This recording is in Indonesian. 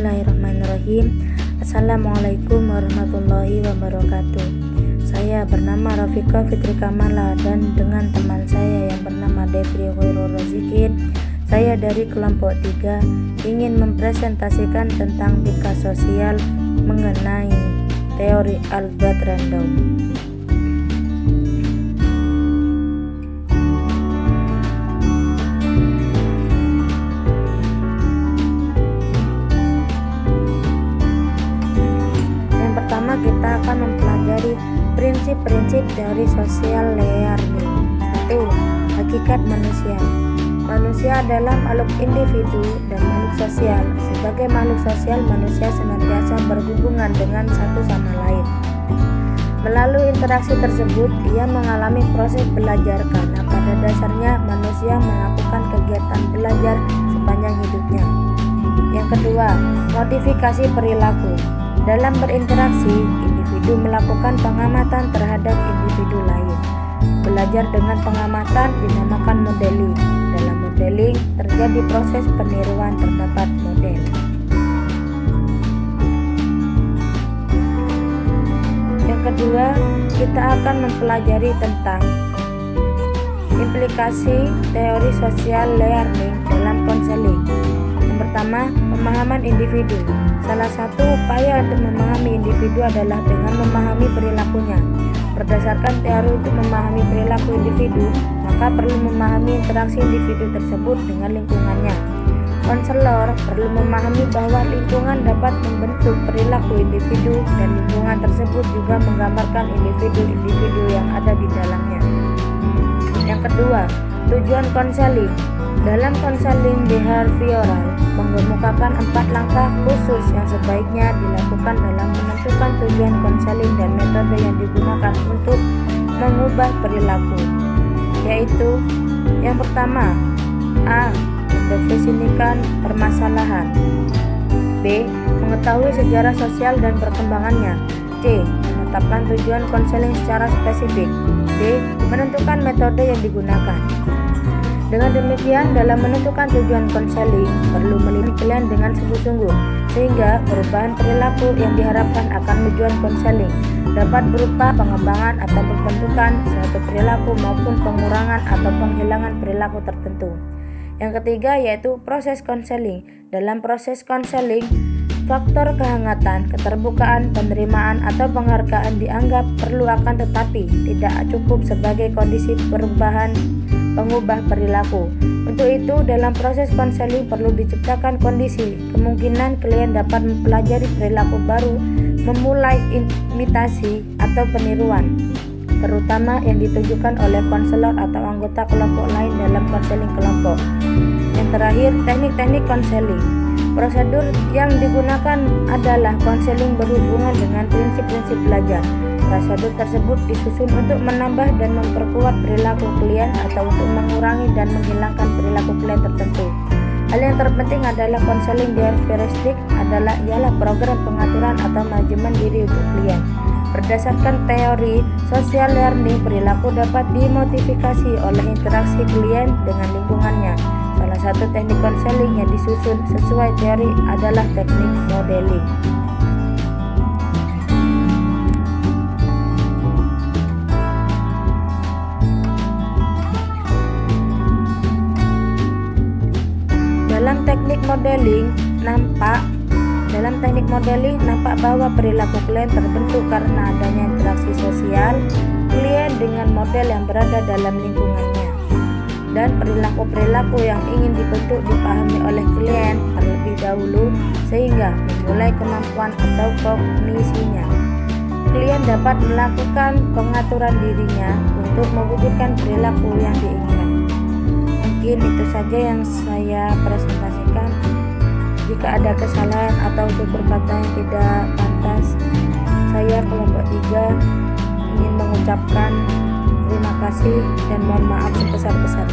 Bismillahirrahmanirrahim. Assalamualaikum warahmatullahi wabarakatuh. Saya bernama Rafiqah Fitri Kamala dan dengan teman saya yang bernama Devri Khairul Razikin, saya dari kelompok 3 ingin mempresentasikan tentang tingkah sosial mengenai teori Albert Random. Kita akan mempelajari prinsip-prinsip dari sosial learning. 1. Hakikat manusia. Manusia adalah makhluk individu dan makhluk sosial. Sebagai makhluk sosial, manusia senantiasa berhubungan dengan satu sama lain. Melalui interaksi tersebut, ia mengalami proses belajar karena pada dasarnya manusia melakukan kegiatan belajar sepanjang hidupnya. Yang kedua, modifikasi perilaku. Dalam berinteraksi, individu melakukan pengamatan terhadap individu lain. Belajar dengan pengamatan dinamakan modeling. Dalam modeling, terjadi proses peniruan terdapat model. Yang kedua, kita akan mempelajari tentang implikasi teori sosial learning dalam konseling. Yang pertama, pemahaman individu. Salah satu upaya untuk memahami individu adalah dengan memahami perilakunya. Berdasarkan teori untuk memahami perilaku individu, maka perlu memahami interaksi individu tersebut dengan lingkungannya. Konselor perlu memahami bahwa lingkungan dapat membentuk perilaku individu dan lingkungan tersebut juga menggambarkan individu-individu yang ada di dalamnya. Yang kedua, tujuan konseling. Dalam konseling behavioral mengemukakan 4 langkah khusus yang sebaiknya dilakukan dalam menentukan tujuan konseling dan metode yang digunakan untuk mengubah perilaku, yaitu yang pertama, A. Mendefinisikan permasalahan. B. Mengetahui sejarah sosial dan perkembangannya. C. Menetapkan tujuan konseling secara spesifik. D. Menentukan metode yang digunakan. Dengan demikian, dalam menentukan tujuan konseling perlu melihat klien dengan sungguh-sungguh, sehingga perubahan perilaku yang diharapkan akan tujuan konseling dapat berupa pengembangan atau pembentukan suatu perilaku maupun pengurangan atau penghilangan perilaku tertentu. Yang ketiga yaitu proses konseling. Dalam proses konseling, faktor kehangatan, keterbukaan, penerimaan, atau penghargaan dianggap perlu akan tetapi tidak cukup sebagai kondisi perubahan pengubah perilaku. Untuk itu, dalam proses konseling perlu diciptakan kondisi kemungkinan klien dapat mempelajari perilaku baru, memulai imitasi atau peniruan, terutama yang ditujukan oleh konselor atau anggota kelompok lain dalam konseling kelompok. Yang terakhir, teknik-teknik konseling. Prosedur yang digunakan adalah konseling berhubungan dengan prinsip-prinsip belajar. Prosedur tersebut disusun untuk menambah dan memperkuat perilaku klien atau untuk mengurangi dan menghilangkan perilaku klien tertentu. Hal yang terpenting adalah konseling diagnostik ialah program pengaturan atau manajemen diri untuk klien. Berdasarkan teori social learning, perilaku dapat dimodifikasi oleh interaksi klien dengan lingkungannya. Salah satu teknik konseling yang disusun sesuai teori adalah teknik modeling. Dalam teknik modeling nampak bahwa perilaku klien terbentuk karena adanya interaksi sosial klien dengan model yang berada dalam lingkungannya, dan perilaku-perilaku yang ingin dibentuk dipahami oleh klien terlebih dahulu sehingga memulai kemampuan atau kognisinya. Klien dapat melakukan pengaturan dirinya untuk mewujudkan perilaku yang diinginkan. Mungkin itu saja yang saya presentasikan. Jika ada kesalahan atau tutur kata yang tidak pantas, saya kelompok 3 ingin mengucapkan terima kasih dan mohon maaf sebesar-besarnya.